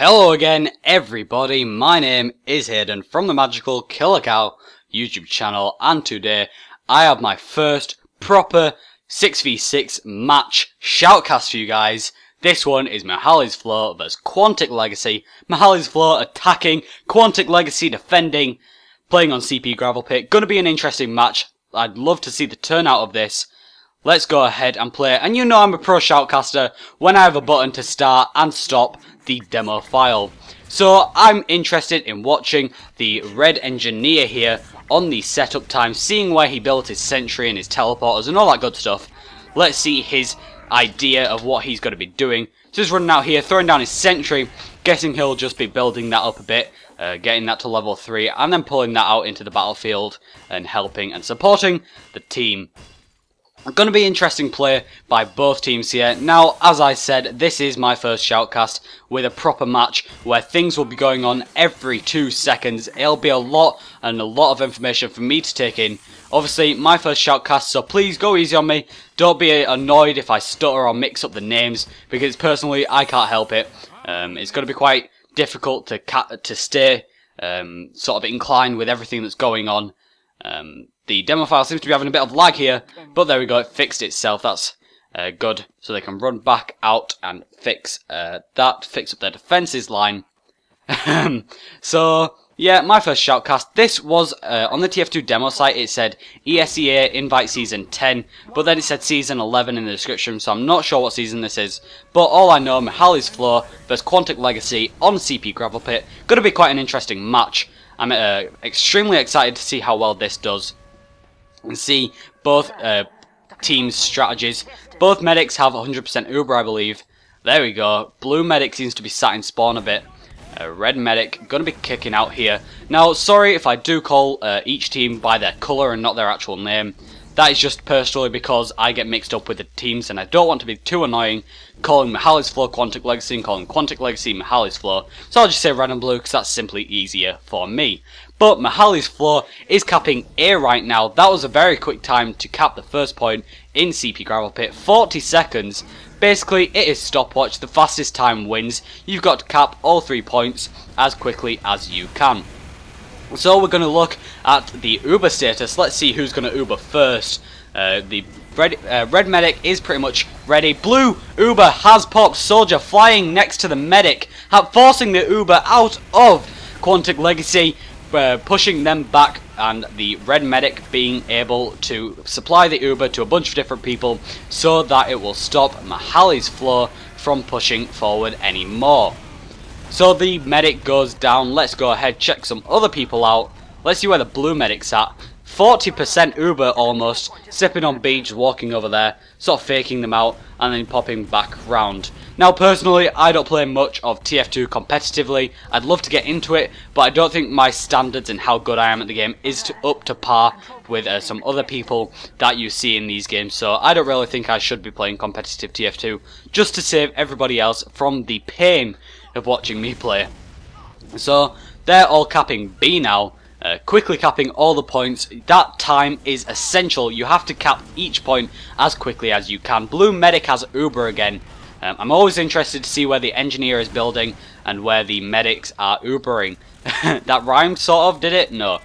Hello again everybody, my name is Hayden from the Magical Killer Cow YouTube channel, and today I have my first proper 6v6 match shoutcast for you guys. This one is Mihaly's Flow vs Quantic Legacy. Mihaly's Flow attacking, Quantic Legacy defending, playing on CP Gravel Pit. Gonna be an interesting match. I'd love to see the turnout of this. Let's go ahead and play, and you know I'm a pro shoutcaster when I have a button to start and stop the demo file. So I'm interested in watching the Red Engineer here on the setup time, seeing where he built his sentry and his teleporters and all that good stuff. Let's see his idea of what he's going to be doing. Just running out here, throwing down his sentry, guessing he'll just be building that up a bit, getting that to level 3, and then pulling that out into the battlefield and helping and supporting the team. Going to be interesting play by both teams here. Now, as I said, this is my first shoutcast with a proper match where things will be going on every 2 seconds. It'll be a lot of information for me to take in. Obviously, my first shoutcast, so please go easy on me. Don't be annoyed if I stutter or mix up the names, because personally, I can't help it. It's going to be quite difficult to stay sort of inclined with everything that's going on. The demo file seems to be having a bit of lag here, but there we go, it fixed itself. That's good. So they can run back out and fix that, fix up their defences line. So, yeah, my first shoutcast. This was on the TF2 demo site. It said ESEA Invite Season 10, but then it said Season 11 in the description, so I'm not sure what season this is. But all I know, Mihaly's Flow vs Quantic Legacy on CP Gravel Pit. Going to be quite an interesting match. I'm extremely excited to see how well this does and see both teams' strategies. Both medics have 100% Uber, I believe. There we go. Blue medic seems to be sat in spawn a bit. Red medic going to be kicking out here. Now, sorry if I do call each team by their colour and not their actual name. That is just personally because I get mixed up with the teams and I don't want to be too annoying calling Mihaly's Flow Quantic Legacy and calling Quantic Legacy Mihaly's Flow. So I'll just say red and blue because that's simply easier for me. But Mihaly's Flow is capping A right now. That was a very quick time to cap the first point in CP Gravel Pit. 40 seconds. Basically, it is stopwatch. The fastest time wins. You've got to cap all 3 points as quickly as you can. So we're going to look at the Uber status. Let's see who's going to Uber first. The red medic is pretty much ready. Blue Uber has popped. Soldier flying next to the medic, forcing the Uber out of Quantic Legacy, pushing them back, and the red medic being able to supply the Uber to a bunch of different people so that it will stop Mihaly's Flow from pushing forward anymore. So the medic goes down. Let's go ahead, check some other people out. Let's see where the blue medic's at. 40% Uber almost. Sipping on B, just walking over there, sort of faking them out, and then popping back round. Now personally, I don't play much of TF2 competitively. I'd love to get into it, but I don't think my standards and how good I am at the game is up to par with some other people that you see in these games. So I don't really think I should be playing competitive TF2, just to save everybody else from the pain of watching me play. So they're all capping B now, quickly capping all the points. That time is essential. You have to cap each point as quickly as you can. Blue medic has Uber again. I'm always interested to see where the engineer is building and where the medics are Ubering. That rhymed sort of, did it? No.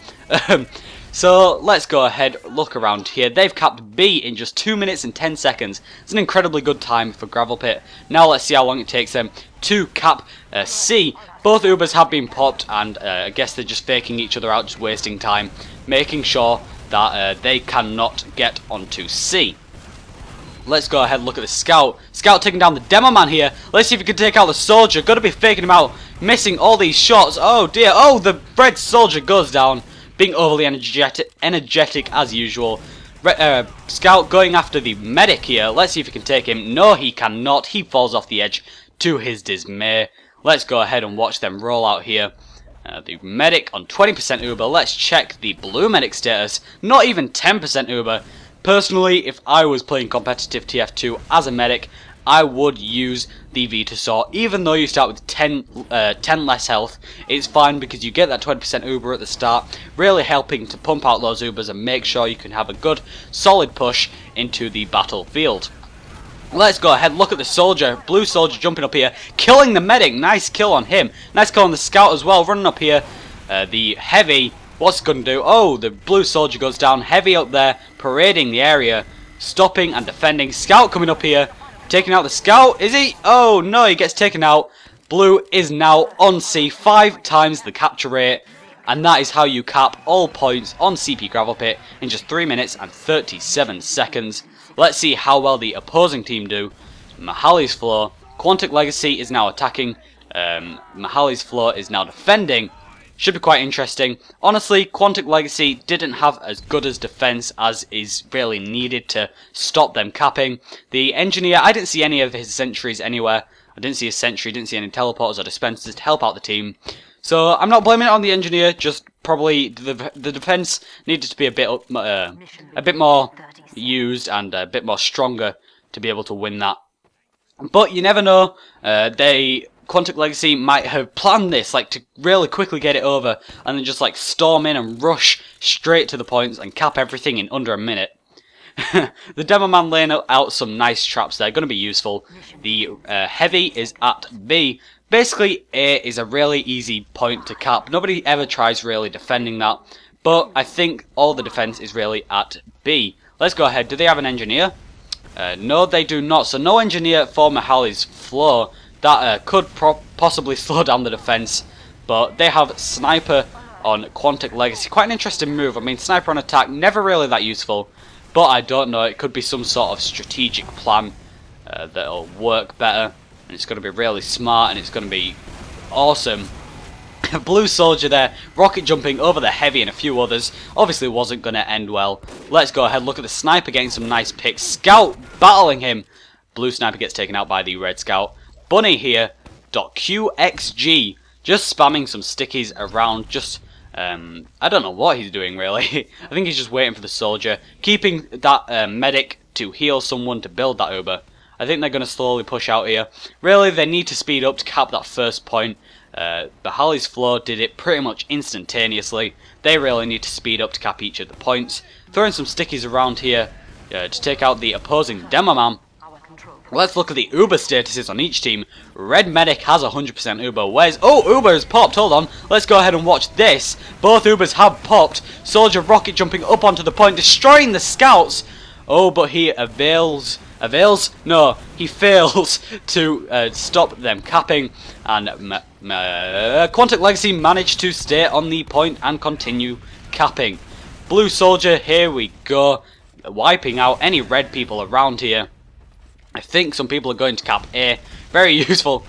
So let's go ahead, look around here. They've capped B in just 2 minutes and 10 seconds. It's an incredibly good time for Gravel Pit. Now let's see how long it takes them to cap C. Both Ubers have been popped, and I guess they're just faking each other out, just wasting time, making sure that they cannot get onto C. Let's go ahead and look at the scout. Scout taking down the demo man here. Let's see if he can take out the soldier. Gotta be faking him out, missing all these shots. Oh dear. Oh, the red soldier goes down, being overly energetic as usual. Scout going after the medic here. Let's see if he can take him. No, he cannot. He falls off the edge to his dismay. Let's go ahead and watch them roll out here. The medic on 20% Uber. Let's check the blue medic status. Not even 10% Uber. Personally, if I was playing competitive TF2 as a medic, I would use the Vetusaur. Even though you start with 10 less health, it's fine because you get that 20% Uber at the start, really helping to pump out those Ubers and make sure you can have a good, solid push into the battlefield. Let's go ahead, look at the soldier, blue soldier jumping up here, killing the medic, nice kill on him, nice kill on the scout as well, running up here, the heavy, what's it going to do? Oh, the blue soldier goes down, heavy up there, parading the area, stopping and defending, scout coming up here, taking out the scout, is he? Oh no, he gets taken out, blue is now on C, 5 times the capture rate, and that is how you cap all points on CP Gravel Pit in just 3 minutes and 37 seconds. Let's see how well the opposing team do. Mihaly's floor. Quantic Legacy is now attacking. Mihaly's floor is now defending. Should be quite interesting. Honestly, Quantic Legacy didn't have as good as defense as is really needed to stop them capping. The engineer, I didn't see any of his sentries anywhere. I didn't see a sentry, didn't see any teleporters or dispensers to help out the team. So I'm not blaming it on the engineer, just probably the defense needed to be a bit more used and a bit more stronger to be able to win that. But you never know, Quantic Legacy might have planned this, like to really quickly get it over and then just like storm in and rush straight to the points and cap everything in under a minute. The Demo Man laying out some nice traps there, going to be useful. The heavy is at B. Basically, A is a really easy point to cap. Nobody ever tries really defending that, but I think all the defense is really at B. Let's go ahead. Do they have an engineer? No, they do not. So no engineer for Mihaly's floor. That could possibly slow down the defense, but they have sniper on Quantic Legacy. Quite an interesting move. I mean, sniper on attack, never really that useful, but I don't know. It could be some sort of strategic plan that'll work better. And it's going to be really smart and it's going to be awesome. Blue soldier there, rocket jumping over the heavy and a few others. Obviously wasn't going to end well. Let's go ahead, look at the sniper getting some nice picks. Scout battling him. Blue sniper gets taken out by the red scout. Bunny here, .qxg, just spamming some stickies around, just, I don't know what he's doing really. I think he's just waiting for the soldier, keeping that medic to heal someone to build that Uber. I think they're going to slowly push out here. Really, they need to speed up to cap that first point. Mihaly's floor did it pretty much instantaneously. They really need to speed up to cap each of the points. Throwing some stickies around here to take out the opposing Demo Man. Let's look at the Uber statuses on each team. Red Medic has 100% Uber. Where's... Oh, Uber has popped. Hold on. Let's go ahead and watch this. Both Ubers have popped. Soldier rocket jumping up onto the point, destroying the scouts. Oh, but he avails... No, he fails to stop them capping, and Quantic Legacy managed to stay on the point and continue capping. Blue soldier, here we go, wiping out any red people around here. I think some people are going to cap A. Very useful.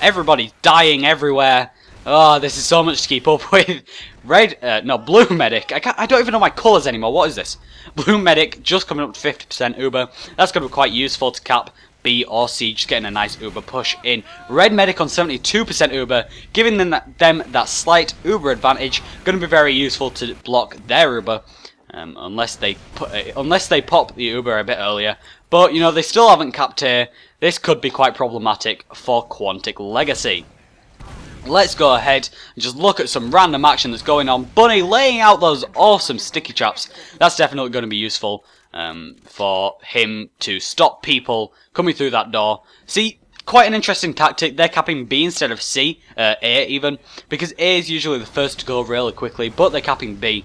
Everybody's dying everywhere. Oh, this is so much to keep up with. Blue medic. I don't even know my colours anymore. What is this? Blue medic just coming up to 50% Uber. That's going to be quite useful to cap B or C, just getting a nice Uber push in. Red medic on 72% Uber, giving them that slight Uber advantage. Going to be very useful to block their Uber, unless they pop the Uber a bit earlier. But you know, they still haven't capped here. This could be quite problematic for Quantic Legacy. Let's go ahead and just look at some random action that's going on. Bunny laying out those awesome sticky traps. That's definitely going to be useful for him to stop people coming through that door. See, quite an interesting tactic. They're capping B instead of C, A even, because A is usually the first to go really quickly, but they're capping B.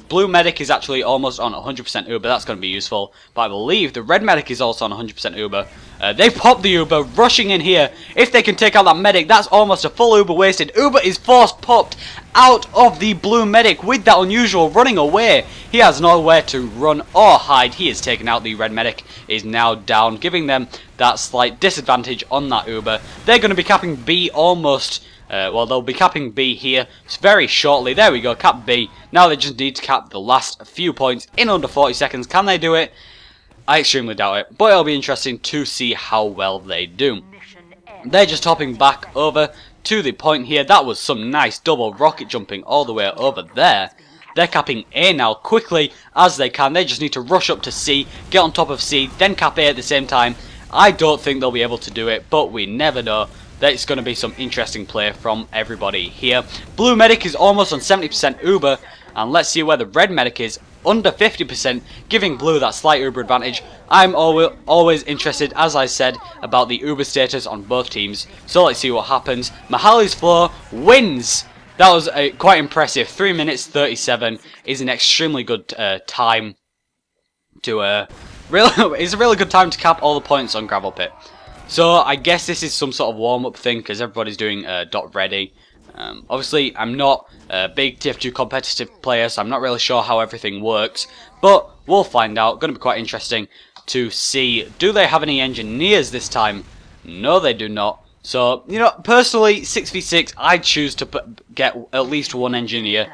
Blue medic is actually almost on 100% Uber, that's going to be useful. But I believe the red medic is also on 100% Uber. They popped the Uber, rushing in here. If they can take out that medic, that's almost a full Uber wasted. Uber is force popped out of the blue medic with that unusual running away. He has nowhere to run or hide. He has taken out the red medic, is now down, giving them that slight disadvantage on that Uber. They're going to be capping B almost... well, they'll be capping B here very shortly. There we go, cap B. Now they just need to cap the last few points in under 40 seconds. Can they do it? I extremely doubt it, but it'll be interesting to see how well they do. They're just hopping back over to the point here. That was some nice double rocket jumping all the way over there. They're capping A now quickly as they can. They just need to rush up to C, get on top of C, then cap A at the same time. I don't think they'll be able to do it, but we never know. That's going to be some interesting play from everybody here. Blue medic is almost on 70% Uber, and let's see where the red medic is. under 50%, giving blue that slight uber advantage. I'm always interested, as I said, about the uber status on both teams. So let's see what happens. Mihaly's floor wins. That was quite impressive. 3 minutes 37 is an extremely good time to it's a really good time to cap all the points on Gravel Pit. So I guess this is some sort of warm-up thing because everybody's doing dot ready. Obviously, I'm not a big TF2 competitive player, so I'm not really sure how everything works. But we'll find out. Going to be quite interesting to see. Do they have any engineers this time? No, they do not. So, you know, personally, 6v6, I'd choose to get at least one engineer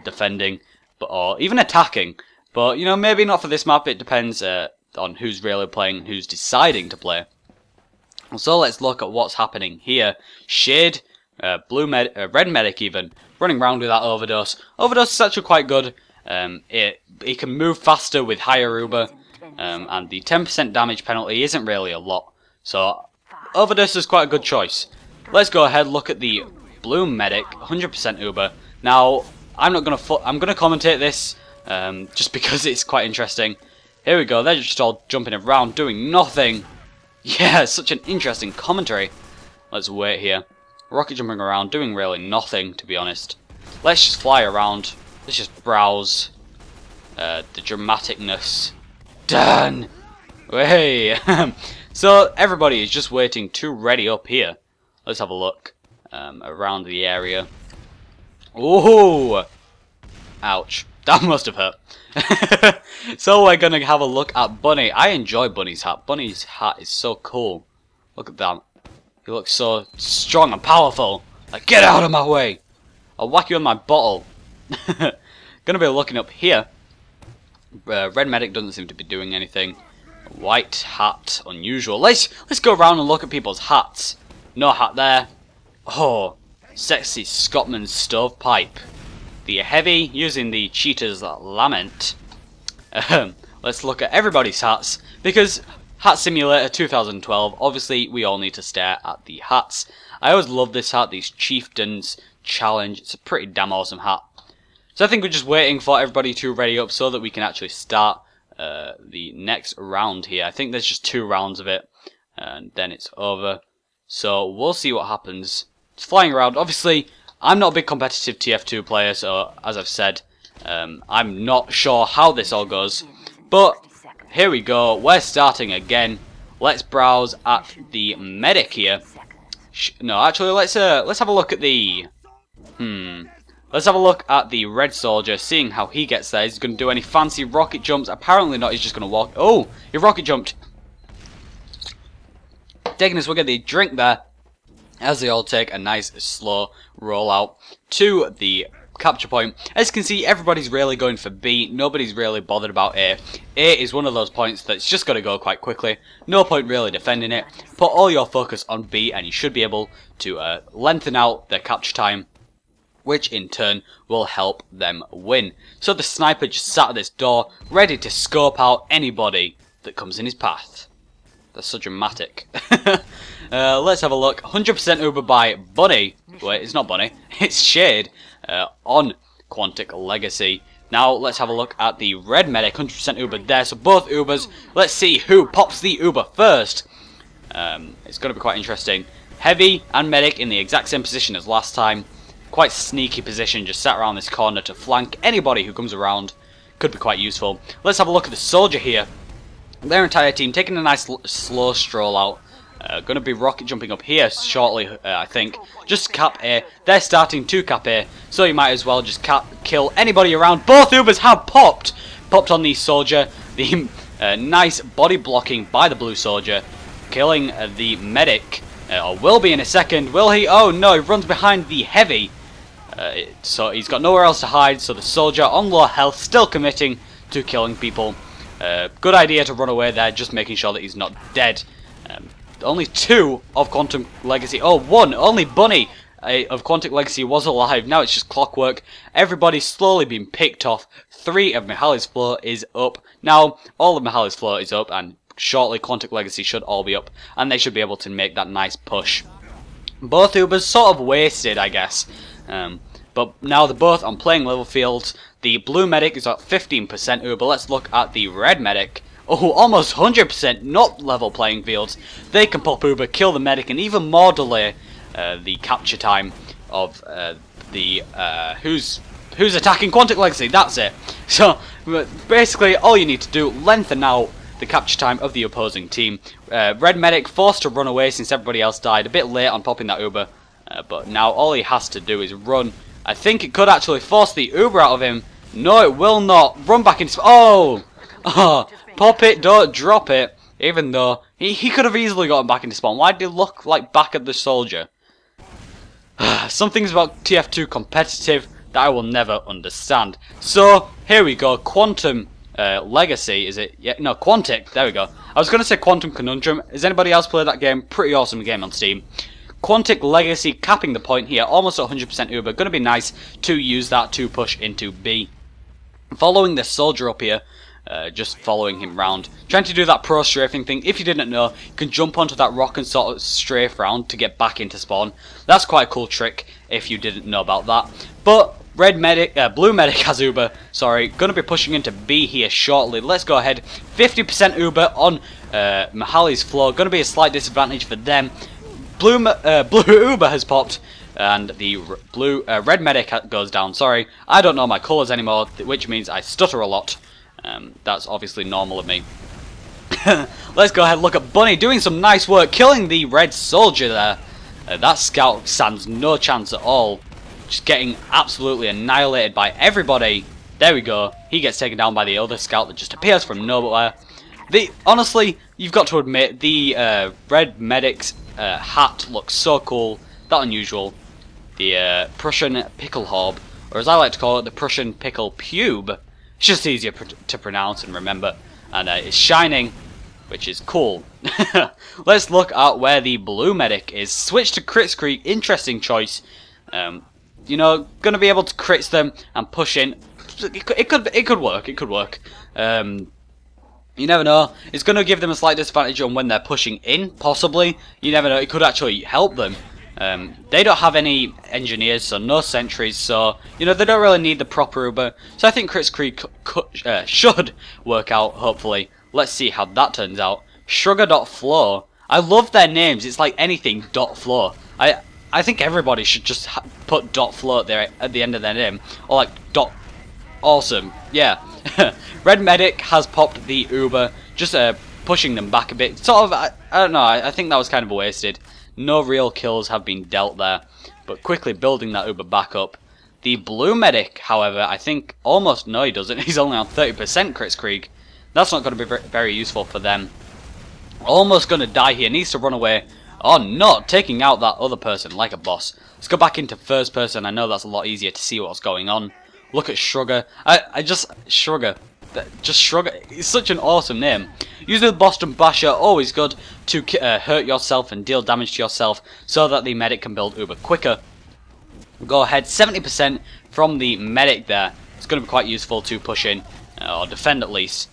defending, or even attacking. But, you know, maybe not for this map. It depends on who's really playing and who's deciding to play. So let's look at what's happening here. Shade, red medic even, running around with that overdose. Overdose is actually quite good. He can move faster with higher uber, and the 10% damage penalty isn't really a lot. So overdose is quite a good choice. Let's go ahead look at the blue medic, 100% uber. Now I'm gonna commentate this just because it's quite interesting. Here we go. They're just all jumping around doing nothing. Yeah, such an interesting commentary. Let's wait here. Rocket jumping around, doing really nothing, to be honest. Let's just fly around. Let's just browse. The dramaticness. Done! Hey! So, everybody is just waiting to ready up here. Let's have a look around the area. Ooh! Ouch. That must have hurt. So we're going to have a look at Bunny. I enjoy Bunny's hat. Bunny's hat is so cool. Look at that. He looks so strong and powerful. Like, get out of my way. I'll whack you in my bottle. Gonna be looking up here. Red medic doesn't seem to be doing anything. White hat, unusual. Let's go around and look at people's hats. No hat there. Oh, sexy Scotsman stovepipe. The heavy using the cheater's lament. Let's look at everybody's hats because Hat Simulator 2012. Obviously, we all need to stare at the hats. I always love this hat. These Chieftains Challenge. It's a pretty damn awesome hat. So I think we're just waiting for everybody to ready up so that we can actually start the next round here. I think there's just 2 rounds of it, and then it's over. So we'll see what happens. It's flying around. Obviously, I'm not a big competitive TF2 player, so as I've said, I'm not sure how this all goes. But here we go. We're starting again. Let's browse at the medic here. No, actually, let's have a look at the. Let's have a look at the red soldier, seeing how he gets there. Is he going to do any fancy rocket jumps? Apparently not. He's just going to walk. Oh, he rocket jumped. Taking us look at the drink there, as they all take a nice slow rollout to the capture point. As you can see, everybody's really going for B. Nobody's really bothered about A. A is one of those points that's just got to go quite quickly. No point really defending it. Put all your focus on B and you should be able to lengthen out the capture time, which in turn will help them win. So the sniper just sat at this door, ready to scope out anybody that comes in his path. That's so dramatic. Let's have a look. 100% Uber by Bunny. Wait, it's not Bunny. It's Shade on Quantic Legacy. Now let's have a look at the red medic. 100% Uber there. So both Ubers. Let's see who pops the Uber first. It's going to be quite interesting. Heavy and medic in the exact same position as last time. Quite sneaky position. Just sat around this corner to flank anybody who comes around. Could be quite useful. Let's have a look at the soldier here. Their entire team taking a nice slow stroll out. Going to be rocket jumping up here shortly, I think. Just cap A. They're starting to cap A, so you might as well just kill anybody around. Both Ubers have popped! Popped on the soldier. The nice body blocking by the blue soldier. Killing the medic. Or will be in a second. Will he? Oh no, he runs behind the heavy. So he's got nowhere else to hide, so the soldier on low health still committing to killing people. Good idea to run away there, just making sure that he's not dead. Only 2 of Quantum Legacy. Oh, 1. Only Bunny of Quantic Legacy was alive. Now it's just clockwork. Everybody's slowly being picked off. 3 of Mihaly's floor is up. Now, all of Mihaly's floor is up, and shortly Quantic Legacy should all be up. And they should be able to make that nice push. Both Ubers sort of wasted, I guess. But now they're both on playing level fields. The blue medic is at 15% Uber. Let's look at the red medic. Oh, almost 100%, not level playing fields. They can pop Uber, kill the medic, and even more delay the capture time of who's attacking Quantic Legacy. That's it. So basically, all you need to do, lengthen out the capture time of the opposing team. Red medic forced to run away since everybody else died. A bit late on popping that Uber, but now all he has to do is run. I think it could actually force the Uber out of him. No, it will not. Run back into... Oh! Pop it, don't drop it. Even though he could have easily gotten back into spawn. Why did it look like back of the soldier? Some things about TF2 competitive that I will never understand. So, here we go. Quantum Legacy, is it? Yeah, no, Quantic. There we go. I was going to say Quantum Conundrum. Has anybody else played that game? Pretty awesome game on Steam. Quantic Legacy capping the point here. Almost 100% Uber. Going to be nice to use that to push into B. Following the soldier up here. Just following him round. Trying to do that pro strafing thing. If you didn't know, you can jump onto that rock and sort of strafe round to get back into spawn. That's quite a cool trick if you didn't know about that. But blue medic has Uber. Sorry, going to be pushing into B here shortly. Let's go ahead. 50% Uber on Mihaly's floor. Going to be a slight disadvantage for them. Blue Uber has popped. And the red medic goes down. Sorry, I don't know my colours anymore, which means I stutter a lot. That's obviously normal of me. Let's go ahead and look at Bunny doing some nice work, killing the red soldier there. That scout stands no chance at all. Just getting absolutely annihilated by everybody. There we go. He gets taken down by the other scout that just appears from nowhere. Honestly, you've got to admit, the red medic's hat looks so cool. That unusual. The Prussian pickle horb, or as I like to call it, the Prussian pickle pube. It's just easier to pronounce and remember, and it's shining, which is cool. Let's look at where the blue medic is. Switch to Crits Creek, interesting choice. You know, gonna be able to crits them and push in. It could work. It could work. You never know. It's gonna give them a slight disadvantage on when they're pushing in, possibly. You never know. It could actually help them. They don't have any engineers, so no sentries, so, you know, they don't really need the proper Uber. So I think Crits Creek should work out, hopefully. Let's see how that turns out. Sugar.flow. I love their names. It's like anything .flow. I think everybody should just put .flow there at the end of their name. Or like .awesome. Yeah. Red Medic has popped the Uber, just pushing them back a bit. Sort of, I don't know, I think that was kind of wasted. No real kills have been dealt there, but quickly building that Uber back up. The blue medic, however, I think almost no he doesn't. He's only on 30% Crits Creek. That's not going to be very useful for them. Almost going to die here. Needs to run away. Oh no, taking out that other person like a boss. Let's go back into first person. I know that's a lot easier to see what's going on. Look at Shrugger. Shrugger. Just Shrugger. It's such an awesome name. Using the Boston Basher, always good to hurt yourself and deal damage to yourself so that the medic can build Uber quicker. Go ahead, 70% from the medic there. It's going to be quite useful to push in, or defend at least.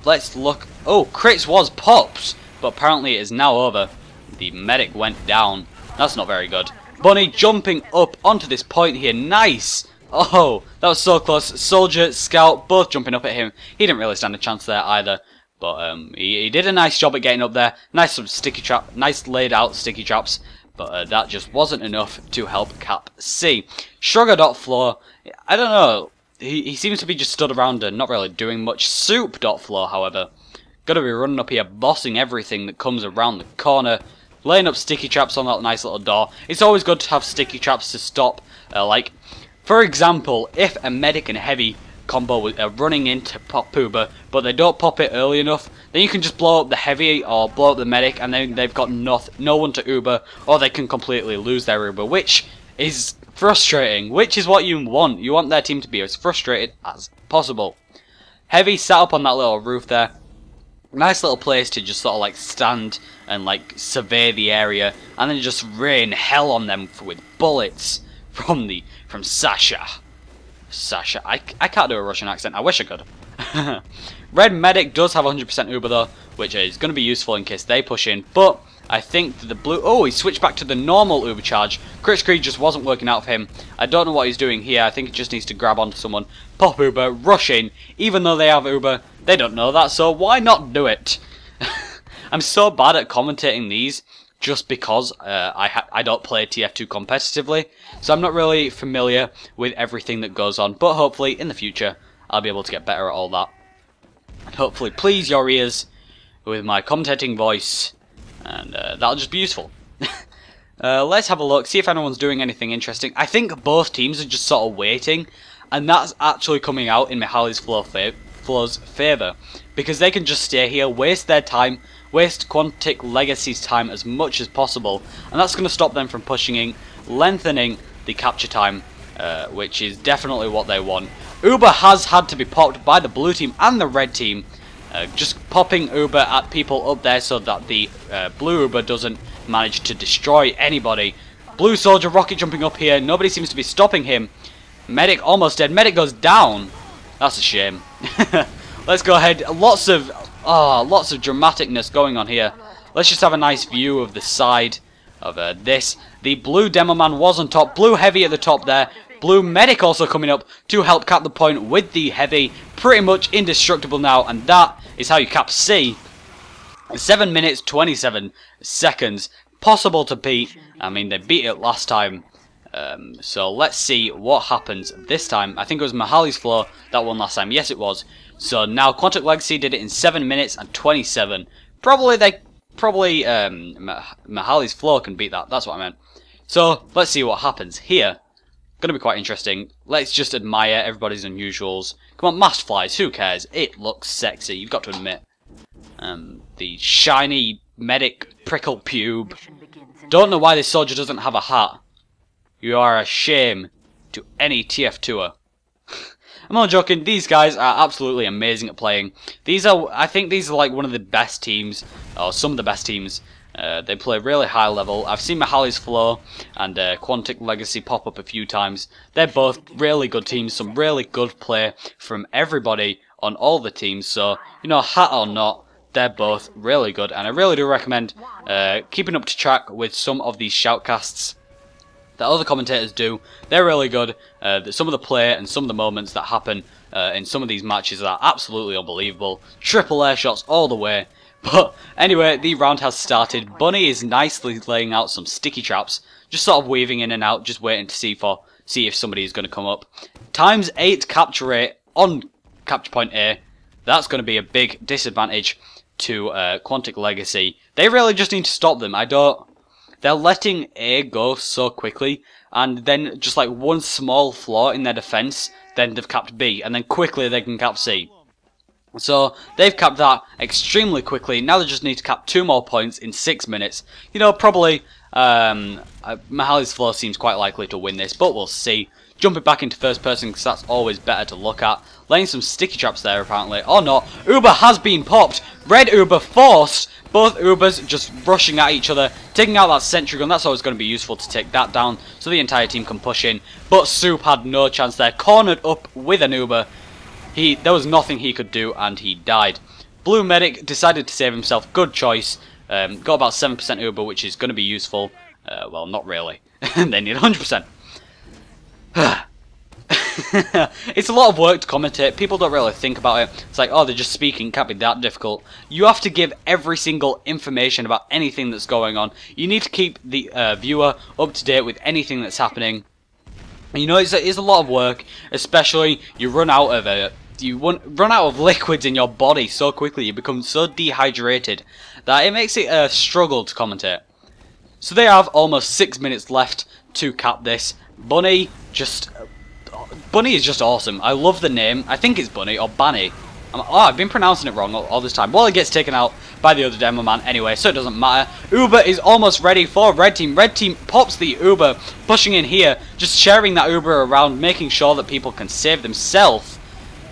Let's look. Oh, crits was popped, but apparently it is now over. The medic went down. That's not very good. Bunny jumping up onto this point here. Nice. Oh, that was so close. Soldier, Scout, both jumping up at him. He didn't really stand a chance there either. But he did a nice job at getting up there. Nice laid out sticky traps. But that just wasn't enough to help Cap C. Sugar.flow, I don't know. He seems to be just stood around and not really doing much. Soup.flow, however, gotta be running up here, bossing everything that comes around the corner. Laying up sticky traps on that nice little door. It's always good to have sticky traps to stop, like, for example, if a medic and heavy combo are running in to pop Uber, but they don't pop it early enough, then you can just blow up the heavy or blow up the medic, and then they've got no one to Uber, or they can completely lose their Uber, which is frustrating, which is what you want. You want their team to be as frustrated as possible. Heavy sat up on that little roof there. Nice little place to just sort of like stand and like survey the area, and then just rain hell on them with bullets from Sasha. I can't do a Russian accent. I wish I could. Red Medic does have 100% Uber though, which is going to be useful in case they push in. But I think that the blue... Oh, he switched back to the normal Uber charge. Crit Screed just wasn't working out for him. I don't know what he's doing here. I think he just needs to grab onto someone, pop Uber, rush in. Even though they have Uber, they don't know that, so why not do it? I'm so bad at commentating these just because I don't play TF2 competitively, so I'm not really familiar with everything that goes on, but hopefully in the future I'll be able to get better at all that. And hopefully please your ears with my commentating voice, and that'll just be useful. Let's have a look, see if anyone's doing anything interesting. I think both teams are just sort of waiting, and that's actually coming out in Mihaly's Flow's favour, because they can just stay here, waste their time, waste Quantic Legacy's time as much as possible, and that's going to stop them from pushing, lengthening the capture time, which is definitely what they want. Uber has had to be popped by the blue team and the red team, just popping Uber at people up there so that the blue Uber doesn't manage to destroy anybody. Blue soldier rocket jumping up here, nobody seems to be stopping him. Medic almost dead, medic goes down. That's a shame. Let's go ahead, lots of dramaticness going on here. Let's just have a nice view of the side of this. The blue demo man was on top, blue heavy at the top there. Blue medic also coming up to help cap the point with the heavy. Pretty much indestructible now, and that is how you cap C. 7 minutes 27 seconds. Possible to beat. I mean, they beat it last time. So let's see what happens this time. I think it was Mihaly's Flow that won last time. Yes, it was. So now Quantic Legacy did it in 7 minutes and 27. Mihaly's Flow can beat that. That's what I meant. So let's see what happens here. Gonna be quite interesting. Let's just admire everybody's unusuals. Come on, mast flies. Who cares? It looks sexy. You've got to admit. The shiny medic prickle pube. Don't know why this soldier doesn't have a hat. You are a shame to any TF2er. I'm not joking, these guys are absolutely amazing at playing. I think these are like one of the best teams, or some of the best teams. They play really high level. I've seen Mihaly's Flow and Quantic Legacy pop up a few times. They're both really good teams, some really good play from everybody on all the teams. So, you know, hat or not, they're both really good. And I really do recommend keeping up to track with some of these shoutcasts that other commentators do. They're really good. Some of the play and some of the moments that happen in some of these matches are absolutely unbelievable. Triple air shots all the way. But anyway, the round has started. Bunny is nicely laying out some sticky traps, just sort of weaving in and out, just waiting to see if somebody is going to come up. ×8 capture rate on capture point A. That's going to be a big disadvantage to Quantic Legacy. They really just need to stop them. They're letting A go so quickly, and then just like one small flaw in their defense, then they've capped B, and then quickly they can cap C. So they've capped that extremely quickly. Now they just need to cap 2 more points in 6 minutes. You know, probably Mihaly's Flow seems quite likely to win this, but we'll see. Jumping back into first person because that's always better to look at. Laying some sticky traps there apparently. Or not. Uber has been popped. Red Uber forced. Both Ubers just rushing at each other. Taking out that sentry gun. That's always going to be useful to take that down so the entire team can push in. But Soup had no chance there. Cornered up with an Uber. There was nothing he could do and he died. Blue Medic decided to save himself. Good choice. Got about 7% Uber, which is going to be useful. Well, not really. They need 100%. It's a lot of work to commentate. People don't really think about it. It's like, oh, they're just speaking. Can't be that difficult. You have to give every single information about anything that's going on. You need to keep the viewer up to date with anything that's happening. You know, it's a lot of work, especially you run out of liquids in your body so quickly. You become so dehydrated that it makes it a struggle to commentate. So they have almost 6 minutes left to cap this. Bunny is just awesome. I love the name. I think it's Bunny or Banny. I've been pronouncing it wrong all this time. Well, it gets taken out by the other demo man anyway, so it doesn't matter. Uber is almost ready for red team. Red team pops the Uber, pushing in here, just sharing that Uber around, making sure that people can save themselves,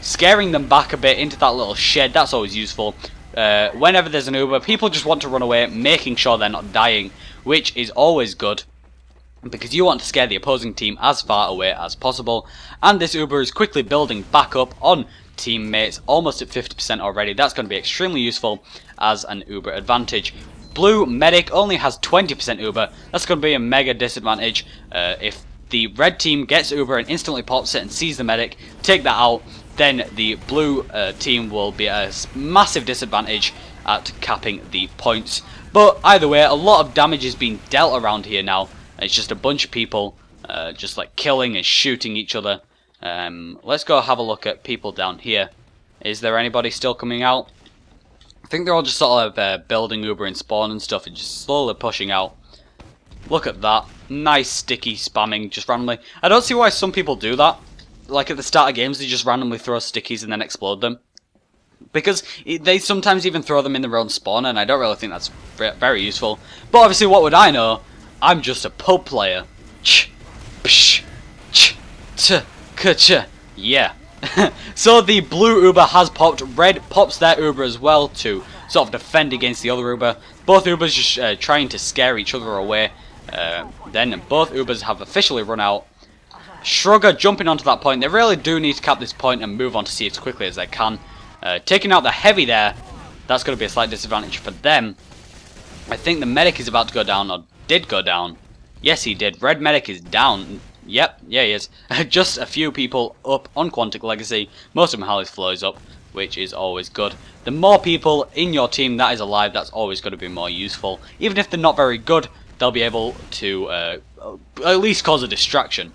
scaring them back a bit into that little shed. That's always useful. Whenever there's an Uber, people just want to run away, making sure they're not dying, which is always good, because you want to scare the opposing team as far away as possible. And this Uber is quickly building back up on teammates, almost at 50% already. That's going to be extremely useful as an Uber advantage. blue medic only has 20% Uber. That's going to be a mega disadvantage. If the red team gets Uber and instantly pops it and sees the medic, take that out, then the blue team will be at a massive disadvantage at capping the points. But either way, a lot of damage is being dealt around here now. It's just a bunch of people just like killing and shooting each other. Let's go have a look at people down here. Is there anybody still coming out? I think they're all just sort of building Uber and spawn and stuff and just slowly pushing out. Look at that. Nice sticky spamming just randomly. I don't see why some people do that. Like at the start of games, they just randomly throw stickies and then explode them. Because they sometimes even throw them in their own spawn, and I don't really think that's very useful. But obviously, what would I know? I'm just a pub player. Yeah. So the blue Uber has popped. Red pops their Uber as well to sort of defend against the other Uber. Both Ubers just trying to scare each other away. Then both Ubers have officially run out. Shrugger jumping onto that point. They really do need to cap this point and move on to see as quickly as they can. Taking out the heavy there, that's going to be a slight disadvantage for them. I think the medic is about to go down, or did go down. Yes, he did. Red medic is down. Yep, yeah, he is. Just a few people up on Quantic Legacy. Most of Mihaly's flow is up, which is always good. The more people in your team that is alive, that's always going to be more useful. Even if they're not very good, they'll be able to at least cause a distraction.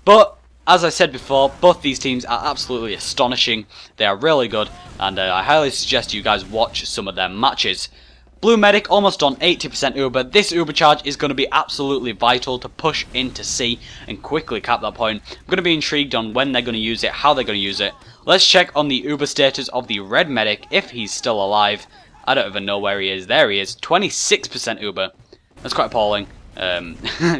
But as I said before, both these teams are absolutely astonishing. They are really good, and I highly suggest you guys watch some of their matches. Blue medic almost on 80% Uber. This Uber charge is going to be absolutely vital to push into C and quickly cap that point. I'm going to be intrigued on when they're going to use it, how they're going to use it. Let's check on the Uber status of the red medic, if he's still alive. I don't even know where he is. There he is, 26% Uber. That's quite appalling.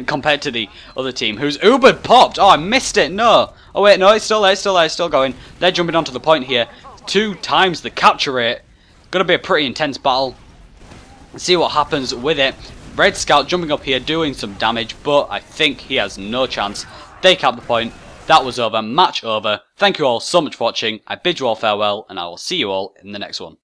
Compared to the other team whose Uber popped. Oh, I missed it. No. Oh wait, no, it's still there, it's still there, it's still going. They're jumping onto the point here. 2 times the capture rate. Gonna be a pretty intense battle. Let's see what happens with it. Red Scout jumping up here, doing some damage, but I think he has no chance. They cap the point. That was over. Match over. Thank you all so much for watching. I bid you all farewell, and I will see you all in the next one.